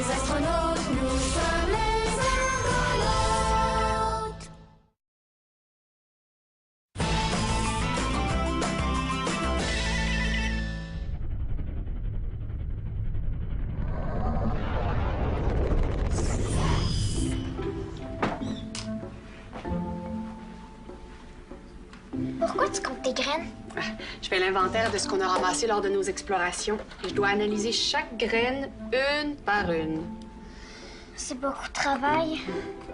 les astronautes, nous sommes les argonautes. Pourquoi tu comptes tes graines? Je fais l'inventaire de ce qu'on a ramassé lors de nos explorations. Je dois analyser chaque graine une par une. C'est beaucoup de travail.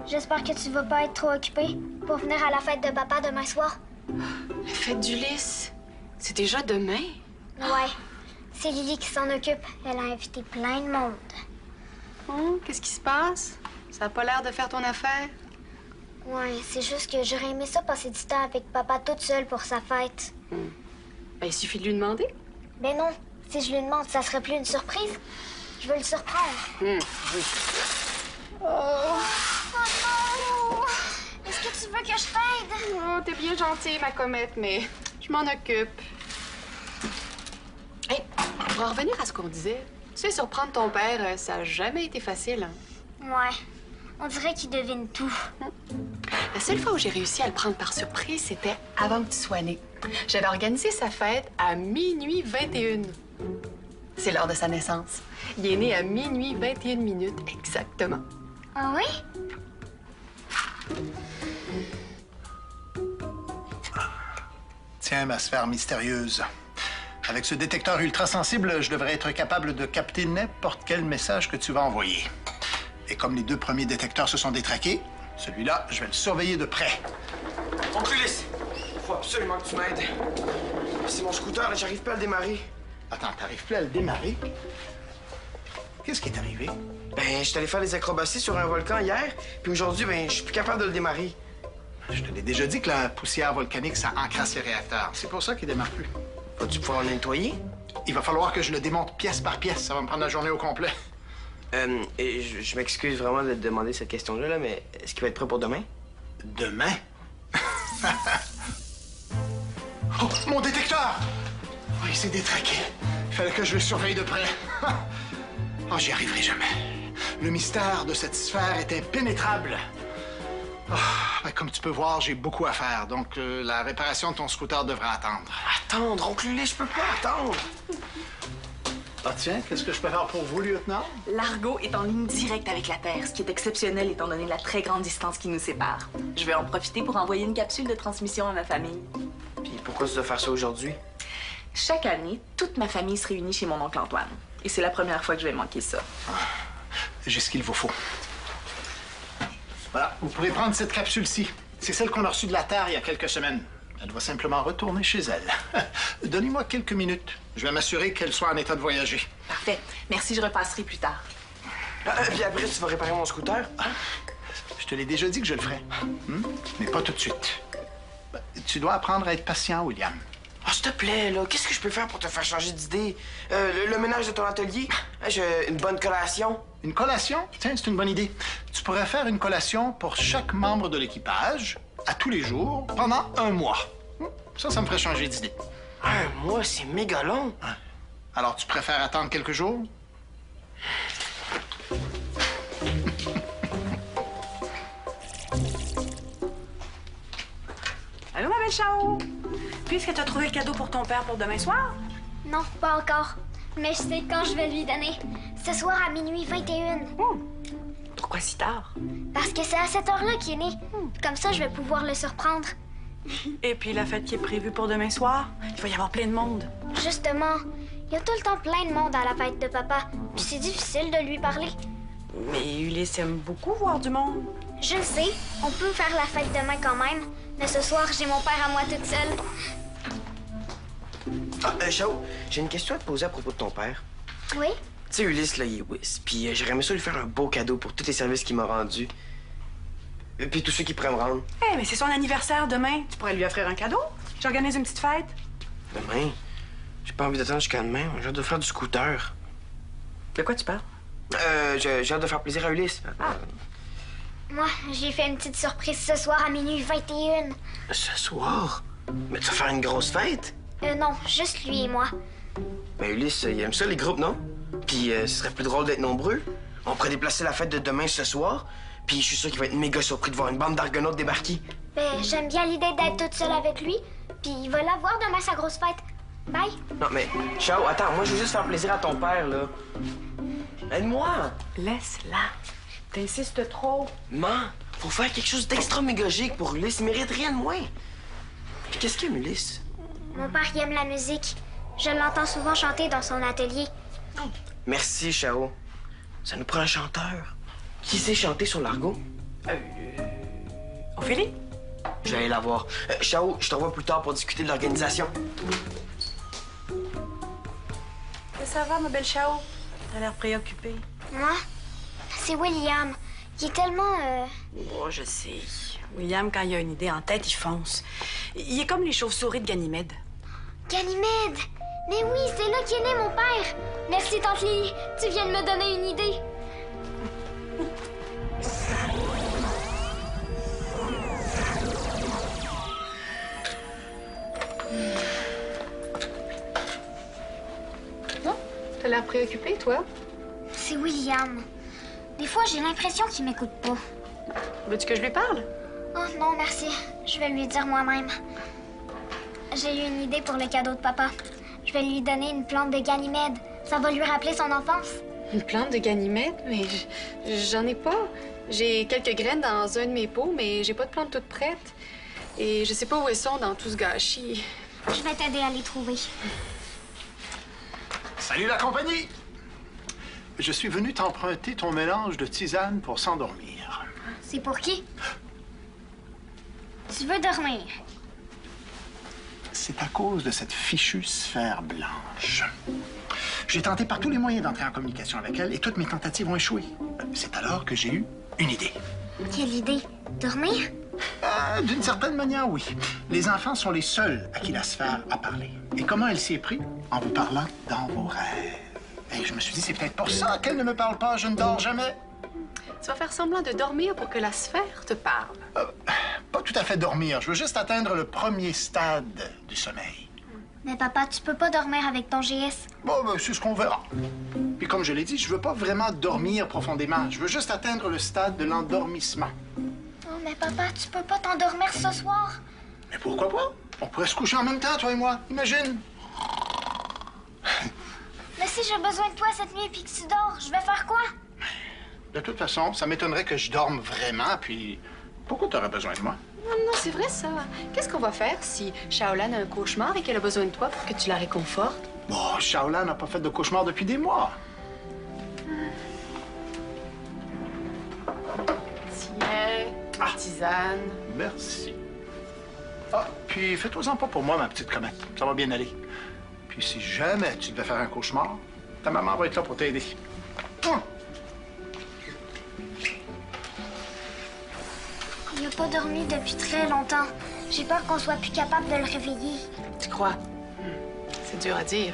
J'espère que tu vas pas être trop occupé pour venir à la fête de papa demain soir. La fête d'Ulysse, c'est déjà demain? Ouais, c'est Lily qui s'en occupe. Elle a invité plein de monde. Oh, qu'est-ce qui se passe? Ça n'a pas l'air de faire ton affaire? Ouais, c'est juste que j'aurais aimé ça passer du temps avec papa toute seule pour sa fête. Ben, il suffit de lui demander. Ben non, si je lui demande, ça serait plus une surprise. Je veux le surprendre. Oui. Oh non! Est-ce que tu veux que je t'aide? Oh, t'es bien gentille, ma comète, mais je m'en occupe. Hey, pour en revenir à ce qu'on disait, tu sais, surprendre ton père, ça n'a jamais été facile. Hein? Ouais, on dirait qu'il devine tout. La seule fois où j'ai réussi à le prendre par surprise, c'était avant que tu sois né. J'avais organisé sa fête à minuit 21. C'est l'heure de sa naissance. Il est né à minuit 21 minutes exactement. Ah oui? Tiens, ma sphère mystérieuse. Avec ce détecteur ultrasensible, je devrais être capable de capter n'importe quel message que tu vas envoyer. Et comme les deux premiers détecteurs se sont détraqués, celui-là, je vais le surveiller de près. Oncle Ulysse, faut absolument que tu m'aides. C'est mon scooter et j'arrive pas à le démarrer. Attends, t'arrives plus à le démarrer? Qu'est-ce qui est arrivé? Ben, je suis allé faire des acrobaties sur un volcan hier, puis aujourd'hui, ben, je suis plus capable de le démarrer. Je te l'ai déjà dit que la poussière volcanique, ça encrasse les réacteurs. C'est pour ça qu'il démarre plus. Vas-tu pouvoir le nettoyer? Il va falloir que je le démonte pièce par pièce. Ça va me prendre la journée au complet. Et je m'excuse vraiment de te demander cette question-là, là, mais est-ce qu'il va être prêt pour demain? Demain? Oh, mon détecteur! Oui, il s'est détraqué. Il fallait que je le surveille de près. Oh, j'y arriverai jamais. Le mystère de cette sphère est impénétrable. Oh, ben, comme tu peux voir, j'ai beaucoup à faire, donc la réparation de ton scooter devra attendre. Attendre, oncle Ulysse, je peux pas attendre. Ah tiens, qu'est-ce que je peux faire pour vous, lieutenant? L'argot est en ligne directe avec la Terre, ce qui est exceptionnel étant donné la très grande distance qui nous sépare. Je vais en profiter pour envoyer une capsule de transmission à ma famille. Puis pourquoi tu dois faire ça aujourd'hui? Chaque année, toute ma famille se réunit chez mon oncle Antoine. Et c'est la première fois que je vais manquer ça. J'ai ce qu'il vous faut. Voilà, vous pourrez prendre cette capsule-ci. C'est celle qu'on a reçue de la Terre il y a quelques semaines. Elle doit simplement retourner chez elle. Donnez-moi quelques minutes. Je vais m'assurer qu'elle soit en état de voyager. Parfait. Merci, je repasserai plus tard. Puis après, tu vas réparer mon scooter? Je te l'ai déjà dit que je le ferais. Mais pas tout de suite. Tu dois apprendre à être patient, William. Oh, s'il te plaît, là, qu'est-ce que je peux faire pour te faire changer d'idée? Le ménage de ton atelier? Une bonne collation? Une collation? Tiens, c'est une bonne idée. Tu pourrais faire une collation pour chaque membre de l'équipage, à tous les jours, pendant 1 mois. Ça me ferait changer d'idée. 1 mois, c'est méga long. Alors, tu préfères attendre quelques jours? Allô, ma belle Chao? Puis, est-ce que tu as trouvé le cadeau pour ton père pour demain soir? Non, pas encore. Mais je sais quand je vais lui donner. Ce soir à minuit 21. Pourquoi si tard? Parce que c'est à cette heure-là qu'il est né. Comme ça, je vais pouvoir le surprendre. Et puis, la fête qui est prévue pour demain soir? Il va y avoir plein de monde. Justement, il y a tout le temps plein de monde à la fête de papa. Puis c'est difficile de lui parler. Mais Ulysse aime beaucoup voir du monde. Je le sais, on peut faire la fête demain quand même. Mais ce soir, j'ai mon père à moi toute seule. Chao, j'ai une question à te poser à propos de ton père. Oui? Tu sais, Ulysse, là, il est whiz. Puis j'aurais aimé ça lui faire un beau cadeau pour tous les services qu'il m'a rendus. Et puis tous ceux qui pourraient me rendre. Eh, mais c'est son anniversaire demain. Tu pourrais lui offrir un cadeau. J'organise une petite fête. Demain? J'ai pas envie d'attendre jusqu'à demain. J'ai hâte de faire du scooter. De quoi tu parles? J'ai hâte de faire plaisir à Ulysse. Moi, j'ai fait une petite surprise ce soir à minuit 21. Ce soir? Mais tu vas faire une grosse fête? Non, juste lui et moi. Ben Ulysse, il aime ça, les groupes, non? Puis ce serait plus drôle d'être nombreux. On pourrait déplacer la fête de demain ce soir, puis je suis sûr qu'il va être méga surpris de voir une bande d'argonautes débarquer. Ben, j'aime bien l'idée d'être toute seule avec lui. Puis il va la voir demain sa grosse fête. Bye. Non, mais, Chao, attends, moi, je veux juste faire plaisir à ton père, là. Aide-moi! Laisse-la. T'insistes trop. Maman, faut faire quelque chose d'extra mégagique pour Ulysse. Il mérite rien de moins. Puis qu'est-ce qu'il aime, Ulysse? Mon père il aime la musique. Je l'entends souvent chanter dans son atelier. Merci, Chao. Ça nous prend un chanteur. Qui sait chanter sur l'argot? Ophélie? Je vais aller la voir. Chao, je te revois plus tard pour discuter de l'organisation. Ça va, ma belle Chao? T'as l'air préoccupée. Moi, c'est William. Il est tellement... Oh, je sais. William, quand il a une idée en tête, il fonce. Il est comme les chauves-souris de Ganymède. Ganymède! Mais oui, c'est là qu'est né mon père! Merci, Tante Lily. Tu viens de me donner une idée. T'as l'air préoccupée, toi? C'est William. Des fois, j'ai l'impression qu'il m'écoute pas. Veux-tu que je lui parle? Oh non, merci. Je vais lui dire moi-même. J'ai eu une idée pour le cadeau de papa. Je vais lui donner une plante de Ganymède. Ça va lui rappeler son enfance. Une plante de Ganymède? Mais j'en ai pas. J'ai quelques graines dans un de mes pots, mais j'ai pas de plante toute prête. Et je sais pas où elles sont dans tout ce gâchis. Je vais t'aider à les trouver. Salut la compagnie! Je suis venu t'emprunter ton mélange de tisane pour s'endormir. C'est pour qui? Tu veux dormir? C'est à cause de cette fichue sphère blanche. J'ai tenté par tous les moyens d'entrer en communication avec elle et toutes mes tentatives ont échoué. C'est alors que j'ai eu une idée. Quelle idée? Dormir? D'une certaine manière, oui. Les enfants sont les seuls à qui la sphère a parlé. Et comment elle s'y est pris? En vous parlant dans vos rêves. Et je me suis dit, c'est peut-être pour ça qu'elle ne me parle pas, je ne dors jamais. Tu vas faire semblant de dormir pour que la sphère te parle. Pas tout à fait dormir, je veux juste atteindre le premier stade du sommeil. Mais papa, tu peux pas dormir avec ton GS. Bon, ben, c'est ce qu'on verra. Puis comme je l'ai dit, je veux pas vraiment dormir profondément. Je veux juste atteindre le stade de l'endormissement. Oh, mais papa, tu peux pas t'endormir ce soir. Mais pourquoi pas? On pourrait se coucher en même temps, toi et moi. Imagine. Mais si j'ai besoin de toi cette nuit puis que tu dors, je vais faire quoi? De toute façon, ça m'étonnerait que je dorme vraiment, puis pourquoi t'aurais besoin de moi? Non, c'est vrai, ça. Qu'est-ce qu'on va faire si Shaolan a un cauchemar et qu'elle a besoin de toi pour que tu la réconfortes? Bon, Shaolan n'a pas fait de cauchemar depuis des mois. Tiens, tisane. Merci. Ah, puis fais-toi-en pas pour moi, ma petite comète. Ça va bien aller. Puis si jamais tu devais faire un cauchemar, ta maman va être là pour t'aider. Il n'a pas dormi depuis très longtemps. J'ai peur qu'on soit plus capable de le réveiller. Tu crois? C'est dur à dire.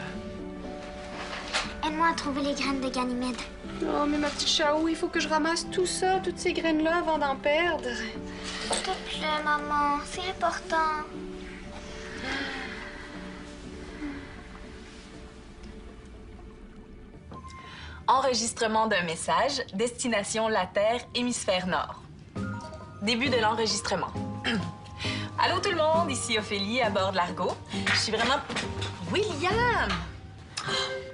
Aide-moi à trouver les graines de Ganymède. Oh, mais ma petite Chao, il faut que je ramasse tout ça, toutes ces graines-là, avant d'en perdre. S'il te plaît, maman, c'est important. Enregistrement d'un message, destination la Terre, hémisphère nord. Début de l'enregistrement. Allô tout le monde, ici Ophélie à bord de l'Argo. Je suis vraiment... William!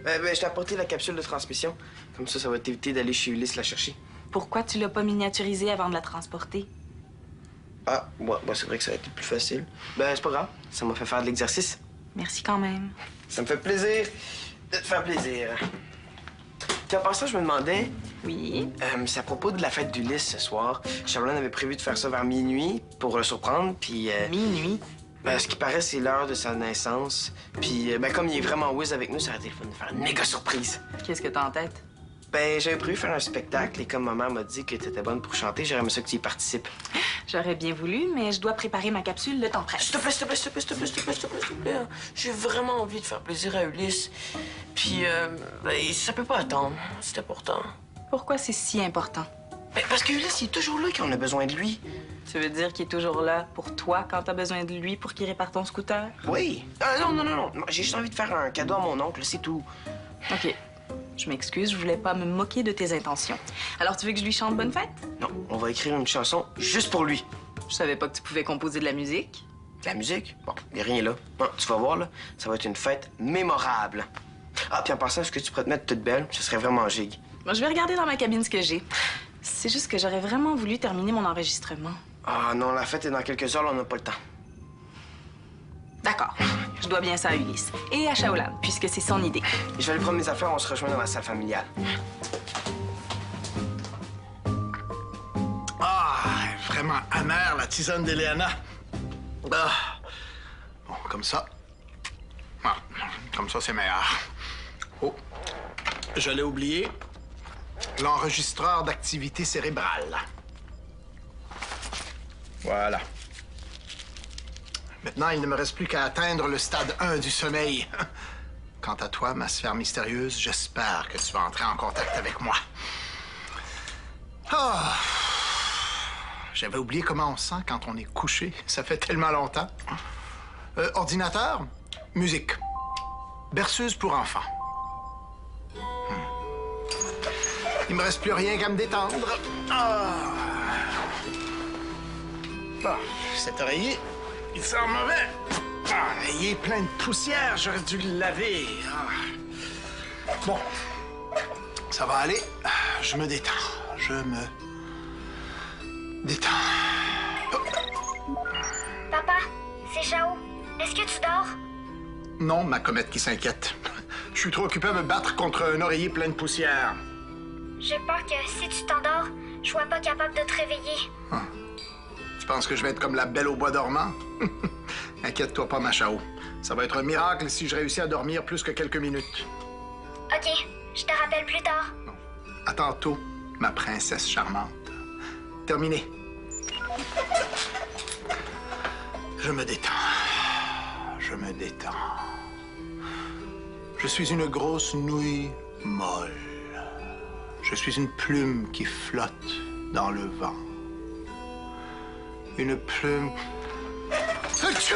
Je t'ai apporté la capsule de transmission. Comme ça va t'éviter d'aller chez Ulysse la chercher. Pourquoi tu l'as pas miniaturisée avant de la transporter? Ah, c'est vrai que ça a été plus facile. C'est pas grave, ça m'a fait faire de l'exercice. Merci quand même. Ça me fait plaisir de te faire plaisir. Puis en passant, je me demandais... Oui? C'est à propos de la fête d'Ulysse ce soir. Shaolan avait prévu de faire ça vers minuit pour le surprendre, puis... Minuit? Ce qui paraît, c'est l'heure de sa naissance. Puis, comme il est vraiment whiz avec nous, ça aurait été le fun de faire une méga surprise. Qu'est-ce que t'as en tête? J'avais prévu faire un spectacle et comme ma mère m'a dit que t'étais bonne pour chanter, j'aurais aimé ça que tu y participes. J'aurais bien voulu, mais je dois préparer ma capsule, le temps presse. S'il te plaît, s'il te plaît, s'il te plaît, s'il te plaît, s'il te plaît, s'il te plaît, s'il te plaît. J'ai vraiment envie de faire plaisir à Ulysse. Puis, ça peut pas attendre. C'est important. Pourquoi c'est si important? Parce que Ulysse, il est toujours là quand on a besoin de lui. Tu veux dire qu'il est toujours là pour toi quand t'as besoin de lui pour qu'il répare ton scooter? Oui. Non. J'ai juste envie de faire un cadeau à mon oncle, c'est tout. OK. Je m'excuse, je voulais pas me moquer de tes intentions. Alors, tu veux que je lui chante Bonne fête? Non, on va écrire une chanson juste pour lui. Je savais pas que tu pouvais composer de la musique. De la musique? Bon, y a rien là. Non, tu vas voir, là, ça va être une fête mémorable. Ah, puis en passant, est-ce que tu pourrais te mettre toute belle? Ce serait vraiment gigue. Moi, je vais regarder dans ma cabine ce que j'ai. C'est juste que j'aurais vraiment voulu terminer mon enregistrement. Ah non, la fête est dans quelques heures, là, on n'a pas le temps. D'accord. Je dois bien ça à Ulysse. Et à Shaolan, puisque c'est son idée. Je vais aller prendre mes affaires, on se rejoint dans la salle familiale. Ah, vraiment amère, la tisane d'Eleana. Ah. Bon, comme ça. Ah, comme ça, c'est meilleur. Oh, je l'ai oublié. L'enregistreur d'activité cérébrale. Voilà. Maintenant, il ne me reste plus qu'à atteindre le stade 1 du sommeil. Quant à toi, ma sphère mystérieuse, j'espère que tu vas entrer en contact avec moi. Ah! J'avais oublié comment on se sent quand on est couché. Ça fait tellement longtemps. Ordinateur, musique. Berceuse pour enfants. Il me reste plus rien qu'à me détendre. Ah! Ah, cet oreiller, il sent mauvais. Ah, il est plein de poussière. J'aurais dû le laver. Ah. Bon, ça va aller. Je me détends. Je me détends. Papa, c'est Chao. Est-ce que tu dors? Non, ma comète qui s'inquiète. Je suis trop occupé à me battre contre un oreiller plein de poussière. J'ai peur que si tu t'endors, je sois pas capable de te réveiller. Ah. Tu penses que je vais être comme la belle au bois dormant? Inquiète-toi pas, ma Chao. Ça va être un miracle si je réussis à dormir plus que quelques minutes. OK, je te rappelle plus tard. À tantôt, ma princesse charmante. Terminé. Je me détends. Je me détends. Je suis une grosse nouille molle. Je suis une plume qui flotte dans le vent. Une plume... Achou!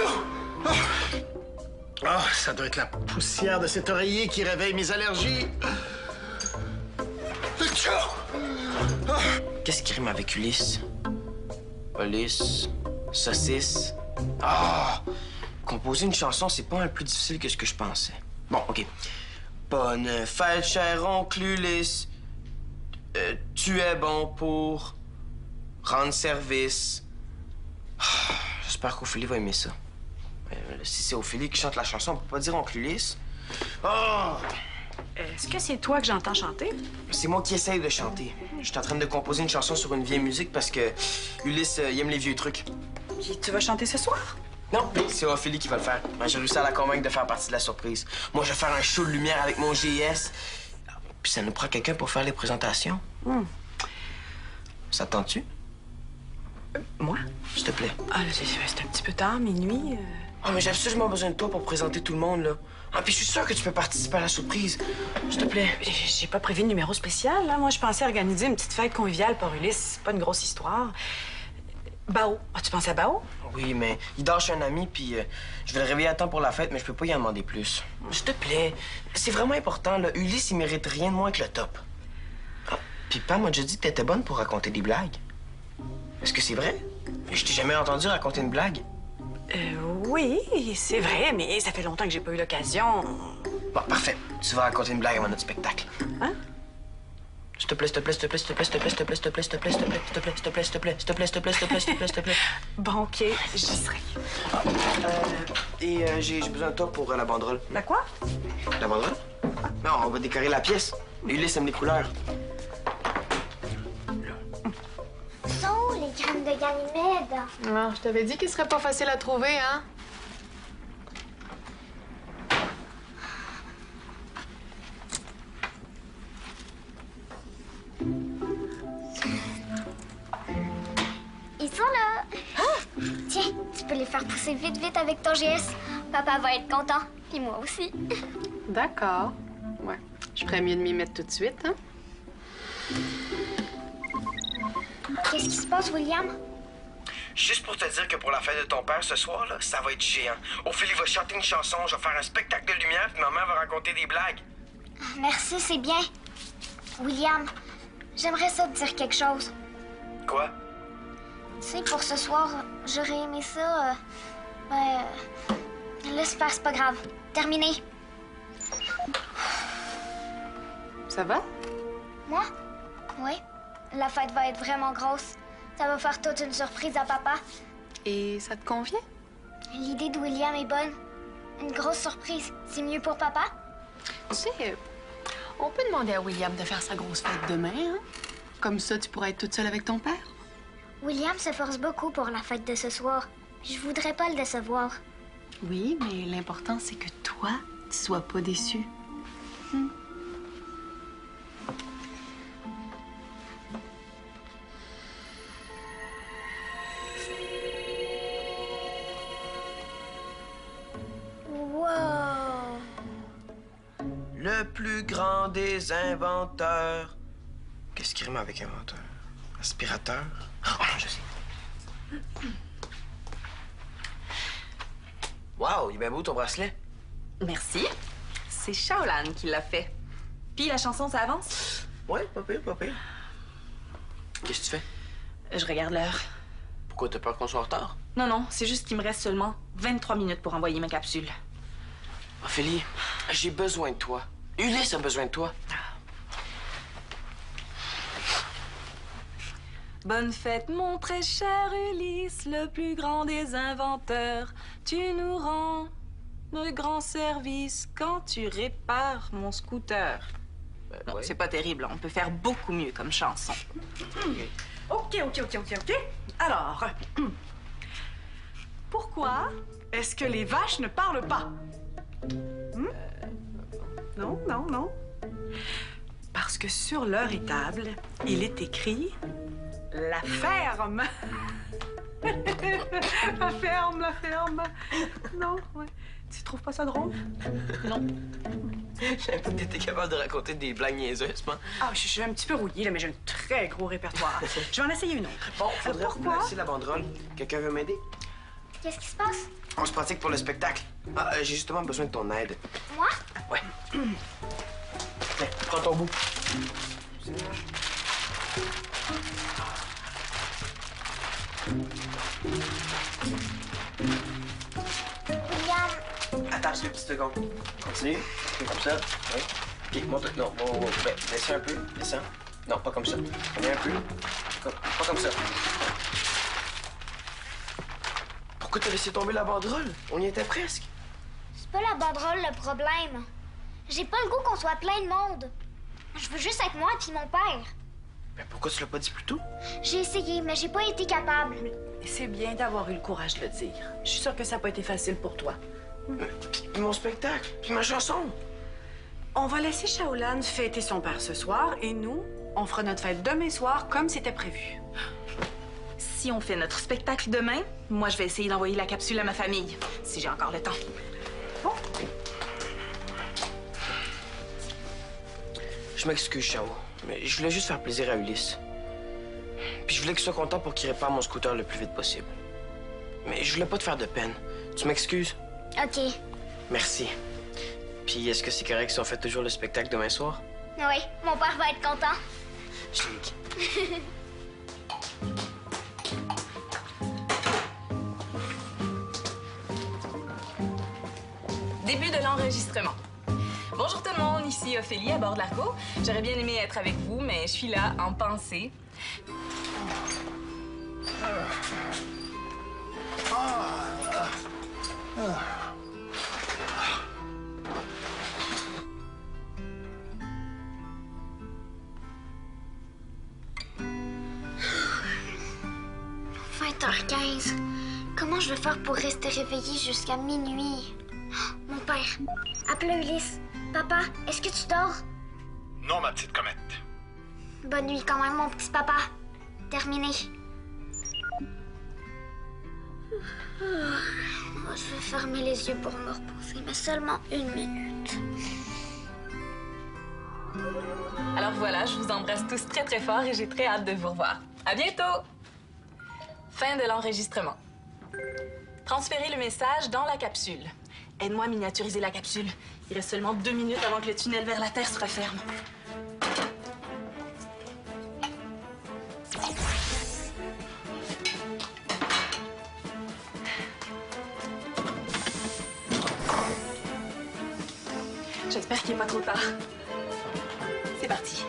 Oh, ça doit être la poussière de cet oreiller qui réveille mes allergies. Achou! Qu'est-ce qui rime avec Ulysse? Ulysse, saucisse. Ah! Composer une chanson, c'est pas un plus difficile que ce que je pensais. Bon, OK. Bonne fête, cher oncle Ulysse. Tu es bon pour rendre service. Ah, j'espère qu'Ophélie va aimer ça. Si c'est Ophélie qui chante la chanson, on peut pas dire oncle Ulysse. Oh! Est-ce que c'est toi que j'entends chanter? C'est moi qui essaye de chanter. Je suis en train de composer une chanson sur une vieille musique parce que Ulysse, il aime les vieux trucs. Puis tu vas chanter ce soir? Non, c'est Ophélie qui va le faire. J'ai réussi à la convaincre de faire partie de la surprise. Moi, je vais faire un show de lumière avec mon GS. Puis ça nous prend quelqu'un pour faire les présentations. Ça te tente-tu? Moi? S'il te plaît. Ah, là, c'est un petit peu tard, minuit. Ah, mais j'ai absolument besoin de toi pour présenter tout le monde, là. Ah, puis je suis sûre que tu peux participer à la surprise. S'il te plaît. J'ai pas prévu de numéro spécial, là. Moi, je pensais organiser une petite fête conviviale pour Ulysse. C'est pas une grosse histoire. Bao. As-tu pensé à Bao? Oui, mais il dort chez un ami, puis je vais le réveiller à temps pour la fête, mais je peux pas y en demander plus. S'il te plaît. C'est vraiment important, là. Ulysse, il mérite rien de moins que le top. Ah, puis Pam m'a déjà dit que t'étais bonne pour raconter des blagues. Est-ce que c'est vrai? Je t'ai jamais entendu raconter une blague. Oui, c'est vrai, mais ça fait longtemps que j'ai pas eu l'occasion. Bon, parfait. Tu vas raconter une blague avant notre spectacle. Hein? S'il te plaît, s'il te plaît, s'il te plaît, s'il te plaît, s'il te plaît, s'il te plaît, s'il te plaît, s'il te plaît, s'il te plaît, s'il te plaît, s'il te plaît, s'il te plaît, s'il te plaît, s'il te plaît, s'il te plaît, s'il te plaît. Bon, OK, j'y serai. Et j'ai besoin de toi pour la banderole. La quoi? La banderole? Non, on va décorer la pièce. Ulysse aime les couleurs. Sont où les graines de Ganymède? Ah, je t'avais dit qu'il serait pas facile à trouver, hein? Ils sont là. Tiens, tu peux les faire pousser vite, vite avec ton GS. Papa va être content. Puis moi aussi. D'accord. Ouais. Je ferais mieux de m'y mettre tout de suite, hein? Qu'est-ce qui se passe, William? Juste pour te dire que pour la fête de ton père ce soir, là, ça va être géant. Ophélie va chanter une chanson, je vais faire un spectacle de lumière, puis ma mère va raconter des blagues. Merci, c'est bien. William, j'aimerais ça te dire quelque chose. Quoi? Tu sais, pour ce soir, j'aurais aimé ça... laisse faire, c'est pas grave. Terminé. Ça va? Moi? Oui. La fête va être vraiment grosse. Ça va faire toute une surprise à papa. Et ça te convient? L'idée de William est bonne. Une grosse surprise. C'est mieux pour papa? Tu sais, on peut demander à William de faire sa grosse fête demain, hein? Comme ça, tu pourras être toute seule avec ton père. William se force beaucoup pour la fête de ce soir. Je voudrais pas le décevoir. Oui, mais l'important, c'est que toi, tu sois pas déçu. Wow! Le plus grand des inventeurs. Qu'est-ce qui rime avec inventeur? Aspirateur? Oh, je sais. Wow, il est bien beau ton bracelet. Merci. C'est Shaolan qui l'a fait. Puis la chanson, ça avance? Ouais, pas pire, pas pire. Qu'est-ce que tu fais? Je regarde l'heure. Pourquoi t'as peur qu'on soit en retard? Non, non, c'est juste qu'il me reste seulement 23 minutes pour envoyer ma capsule. Ophélie, j'ai besoin de toi. Ulysse a besoin de toi. Bonne fête, mon très cher Ulysse, le plus grand des inventeurs. Tu nous rends de grands services quand tu répares mon scooter. Non, ouais. c'est pas terrible, on peut faire beaucoup mieux comme chanson. OK. Alors, pourquoi est-ce que les vaches ne parlent pas? Non. Parce que sur leur étable, il est écrit « La ferme ». La ferme. Non, ouais. Tu trouves pas ça drôle? Non. Je savais pas que t'étais capable de raconter des blagues niaiseuses, man. Ah, je suis un petit peu rouillée, là, mais j'ai un très gros répertoire. Je vais en essayer une autre. Bon, faudrait pourquoi? replacer la banderole. Quelqu'un veut m'aider? Qu'est-ce qui se passe? On se pratique pour le spectacle. Ah, j'ai justement besoin de ton aide. Moi? Ouais. Tiens, prends ton bout. William, Attends une petite seconde. Continue. Fais comme ça. Oui. OK, monte. Non, ben, descends un peu. Descends. Non, pas comme ça. Reviens un peu. Pas comme ça. Pourquoi t'as laissé tomber la banderole? On y était presque. c'est pas la banderole le problème. J'ai pas le goût qu'on soit plein de monde. Je veux juste être moi puis mon père. Ben, pourquoi tu l'as pas dit plus tôt? J'ai essayé, mais j'ai pas été capable. Et c'est bien d'avoir eu le courage de le dire. Je suis sûre que ça n'a pas été facile pour toi. Puis mon spectacle, puis ma chanson. On va laisser Shaolan fêter son père ce soir et nous, on fera notre fête demain soir comme c'était prévu. Si on fait notre spectacle demain, moi, je vais essayer d'envoyer la capsule à ma famille, si j'ai encore le temps. Je m'excuse, Chao, mais je voulais juste faire plaisir à Ulysse. Puis je voulais qu'il soit content pour qu'il répare mon scooter le plus vite possible. Mais je voulais pas te faire de peine. Tu m'excuses? OK. Merci. Puis est-ce que c'est correct si on fait toujours le spectacle demain soir? Oui, mon père va être content. Chic. Début de l'enregistrement. Bonjour tout le monde, ici Ophélie à bord de l'Argo. J'aurais bien aimé être avec vous, mais je suis là en pensée. « 20h15. Comment je vais faire pour rester réveillée jusqu'à minuit? Mon père, appelle Ulysse. Papa, est-ce que tu dors? Non, ma petite comète. Bonne nuit quand même, mon petit papa. Terminé. Je vais fermer les yeux pour me reposer, mais seulement 1 minute. Alors voilà, je vous embrasse tous très très fort et j'ai très hâte de vous revoir. À bientôt! Fin de l'enregistrement. Transférez le message dans la capsule. Aide-moi à miniaturiser la capsule. Il reste seulement 2 minutes avant que le tunnel vers la Terre se referme. J'espère qu'il n'est pas trop tard. C'est parti.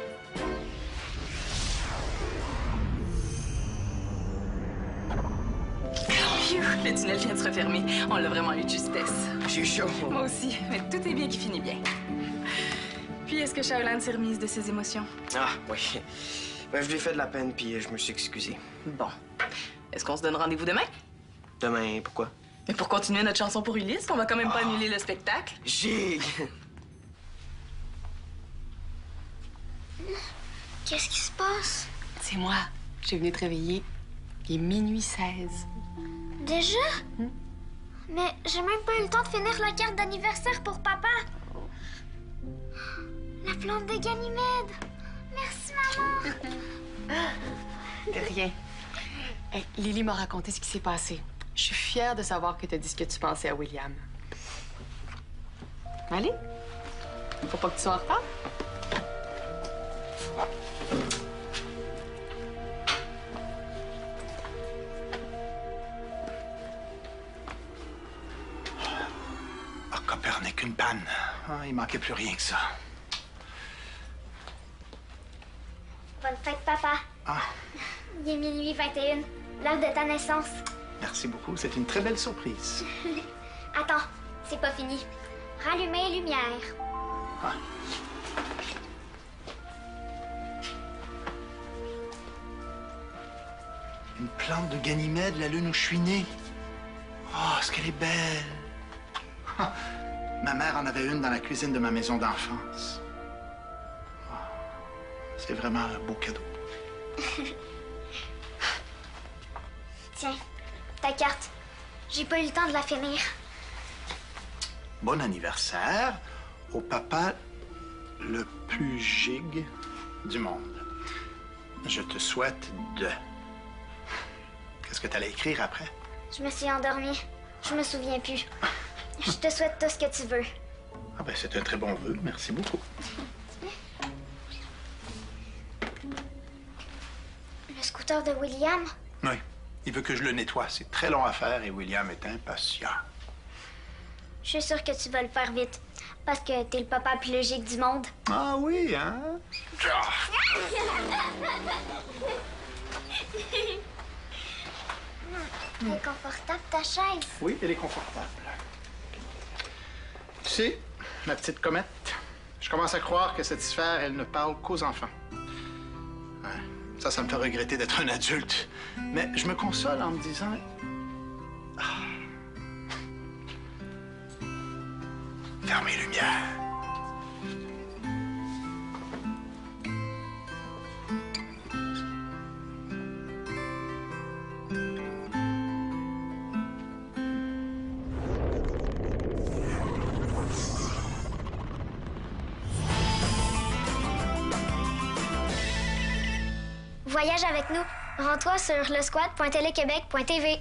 Phew, le tunnel vient de se refermer. On l'a vraiment eu de justesse. J'ai eu chaud. Moi aussi, mais tout est bien qui finit bien. Puis, est-ce que Shaolan s'est remise de ses émotions? Ah, oui. Ben, je lui ai fait de la peine, puis je me suis excusé. Bon. Est-ce qu'on se donne rendez-vous demain? Demain, pourquoi? Mais pour continuer notre chanson pour Ulysse, on va quand même pas annuler le spectacle. J'ai... Qu'est-ce qui se passe? C'est moi. J'ai venu te réveiller. Il est minuit 16. Déjà? Mais j'ai même pas eu le temps de finir la carte d'anniversaire pour papa. La plante de Ganymède. Merci, maman. De rien. Hey, Lily m'a raconté ce qui s'est passé. Je suis fière de savoir que tu as dit ce que tu pensais à William. Allez. Faut pas que tu sois en retard. Ah, Copernic, une panne. Ah, il manquait plus rien que ça. Bonne fête, papa. Ah, Il est minuit 21, l'heure de ta naissance. merci beaucoup. C'est une très belle surprise. Attends, c'est pas fini. Rallumer les lumières. Ah. Une plante de Ganymède, la lune où je suis né. Oh, est-ce qu'elle est belle. Ah, ma mère en avait une dans la cuisine de ma maison d'enfance. Oh, c'est vraiment un beau cadeau. Tiens, ta carte. J'ai pas eu le temps de la finir. Bon anniversaire au papa le plus gigue du monde. Je te souhaite de... Qu'est-ce que tu allais écrire après? Je me suis endormie. Je me souviens plus. Je te souhaite tout ce que tu veux. Ah ben, c'est un très bon vœu. Merci beaucoup. Le scooter de William? Oui. Il veut que je le nettoie. C'est très long à faire et William est impatient. Je suis sûre que tu vas le faire vite. Parce que t'es le papa plus logique du monde. Ah oui, hein? Ah. Elle est confortable, ta chaise. Oui, elle est confortable. Tu sais, ma petite comète, je commence à croire que cette sphère, elle ne parle qu'aux enfants. Ouais, ça me fait regretter d'être un adulte. Mais je me console en me disant... Ah. Ferme les lumières. Voyage avec nous. Rends-toi sur lesquad.téléquébec.tv.